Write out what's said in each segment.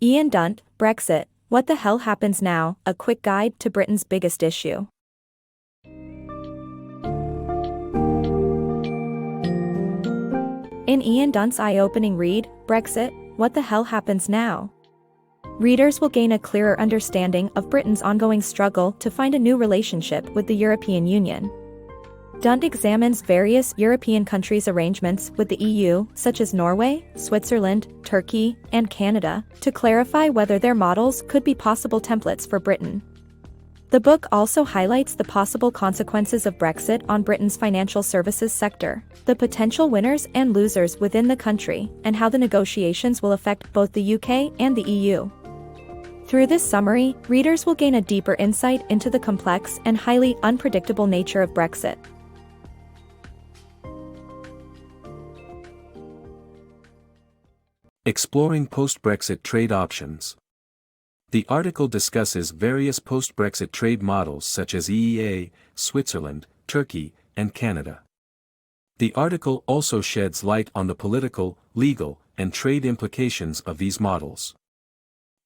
Ian Dunt, Brexit, What the Hell Happens Now? A Quick Guide to Britain's Biggest Issue. In Ian Dunt's eye-opening read, Brexit, What the Hell Happens Now? Readers will gain a clearer understanding of Britain's ongoing struggle to find a new relationship with the European Union. Dunt examines various European countries' arrangements with the EU, such as Norway, Switzerland, Turkey, and Canada, to clarify whether their models could be possible templates for Britain. The book also highlights the possible consequences of Brexit on Britain's financial services sector, the potential winners and losers within the country, and how the negotiations will affect both the UK and the EU. Through this summary, readers will gain a deeper insight into the complex and highly unpredictable nature of Brexit. Exploring post-Brexit trade options. The article discusses various post-Brexit trade models such as EEA, Switzerland, Turkey, and Canada. The article also sheds light on the political, legal, and trade implications of these models.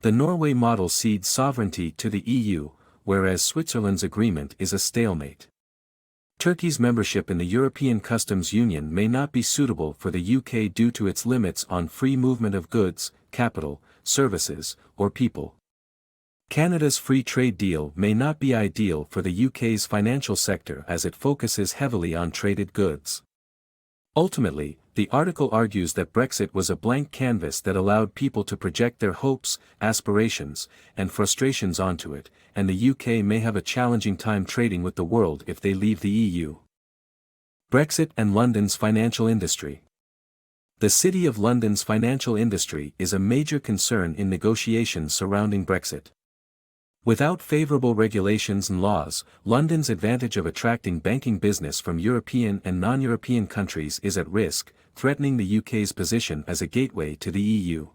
The Norway model cedes sovereignty to the EU, whereas Switzerland's agreement is a stalemate. Turkey's membership in the European Customs Union may not be suitable for the UK due to its limits on free movement of goods, capital, services, or people. Canada's free trade deal may not be ideal for the UK's financial sector as it focuses heavily on traded goods. Ultimately, the article argues that Brexit was a blank canvas that allowed people to project their hopes, aspirations, and frustrations onto it, and the UK may have a challenging time trading with the world if they leave the EU. Brexit and London's financial industry. The City of London's financial industry is a major concern in negotiations surrounding Brexit. Without favourable regulations and laws, London's advantage of attracting banking business from European and non-European countries is at risk, threatening the UK's position as a gateway to the EU.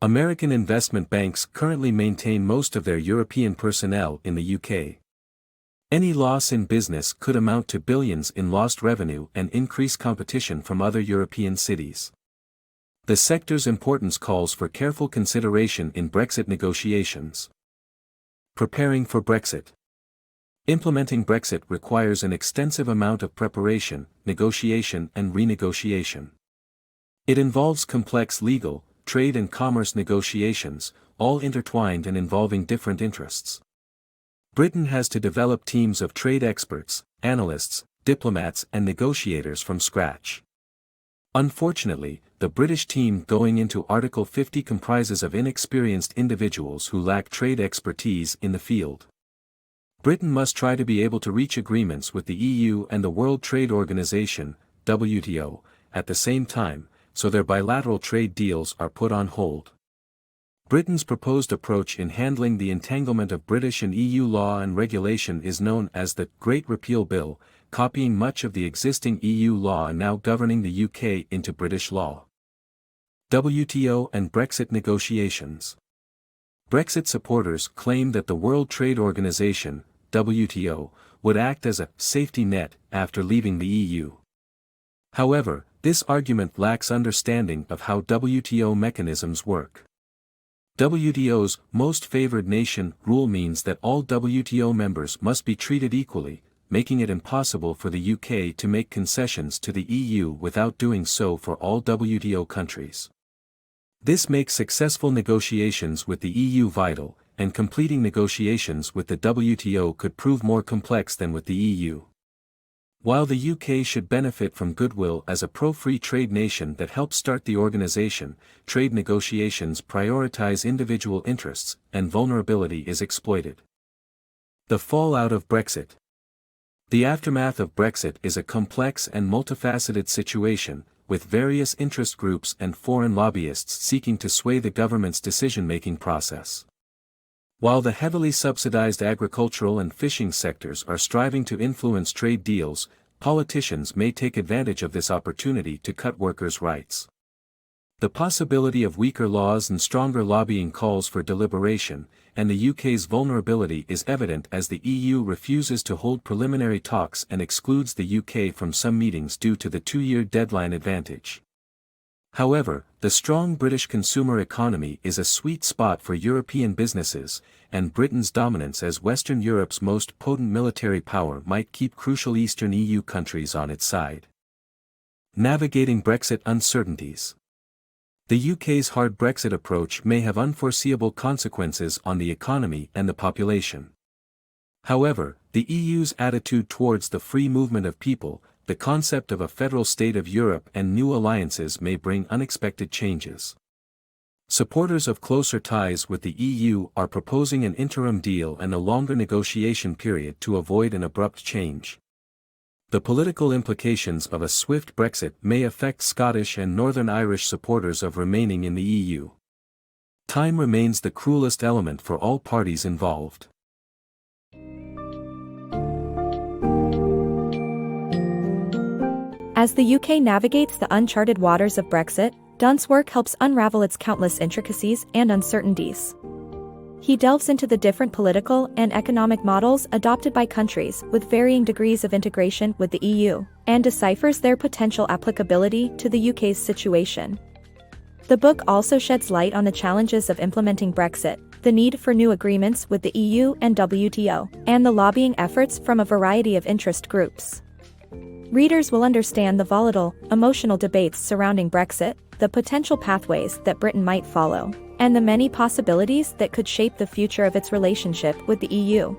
American investment banks currently maintain most of their European personnel in the UK. Any loss in business could amount to billions in lost revenue and increase competition from other European cities. The sector's importance calls for careful consideration in Brexit negotiations. Preparing for Brexit. Implementing Brexit requires an extensive amount of preparation, negotiation and renegotiation. It involves complex legal, trade and commerce negotiations, all intertwined and involving different interests. Britain has to develop teams of trade experts, analysts, diplomats and negotiators from scratch. Unfortunately, the British team going into Article 50 comprises of inexperienced individuals who lack trade expertise in the field. Britain must try to be able to reach agreements with the EU and the World Trade Organization, WTO, at the same time, so their bilateral trade deals are put on hold. Britain's proposed approach in handling the entanglement of British and EU law and regulation is known as the Great Repeal Bill, copying much of the existing EU law and now governing the UK into British law. WTO and Brexit Negotiations. Brexit supporters claim that the World Trade Organization, WTO, would act as a safety net after leaving the EU. However, this argument lacks understanding of how WTO mechanisms work. WTO's most favored nation rule means that all WTO members must be treated equally, making it impossible for the UK to make concessions to the EU without doing so for all WTO countries. This makes successful negotiations with the EU vital, and completing negotiations with the WTO could prove more complex than with the EU. While the UK should benefit from goodwill as a pro-free trade nation that helped start the organization, trade negotiations prioritize individual interests, and vulnerability is exploited. The fallout of Brexit. The aftermath of Brexit is a complex and multifaceted situation, with various interest groups and foreign lobbyists seeking to sway the government's decision-making process. While the heavily subsidized agricultural and fishing sectors are striving to influence trade deals, politicians may take advantage of this opportunity to cut workers' rights. The possibility of weaker laws and stronger lobbying calls for deliberation, and the UK's vulnerability is evident as the EU refuses to hold preliminary talks and excludes the UK from some meetings due to the two-year deadline advantage. However, the strong British consumer economy is a sweet spot for European businesses, and Britain's dominance as Western Europe's most potent military power might keep crucial Eastern EU countries on its side. Navigating Brexit uncertainties. The UK's hard Brexit approach may have unforeseeable consequences on the economy and the population. However, the EU's attitude towards the free movement of people, the concept of a federal state of Europe and new alliances may bring unexpected changes. Supporters of closer ties with the EU are proposing an interim deal and a longer negotiation period to avoid an abrupt change. The political implications of a swift Brexit may affect Scottish and Northern Irish supporters of remaining in the EU. Time remains the cruelest element for all parties involved. As the UK navigates the uncharted waters of Brexit, Dunt's work helps unravel its countless intricacies and uncertainties. He delves into the different political and economic models adopted by countries with varying degrees of integration with the EU, and deciphers their potential applicability to the UK's situation. The book also sheds light on the challenges of implementing Brexit, the need for new agreements with the EU and WTO, and the lobbying efforts from a variety of interest groups. Readers will understand the volatile, emotional debates surrounding Brexit, the potential pathways that Britain might follow, and the many possibilities that could shape the future of its relationship with the EU.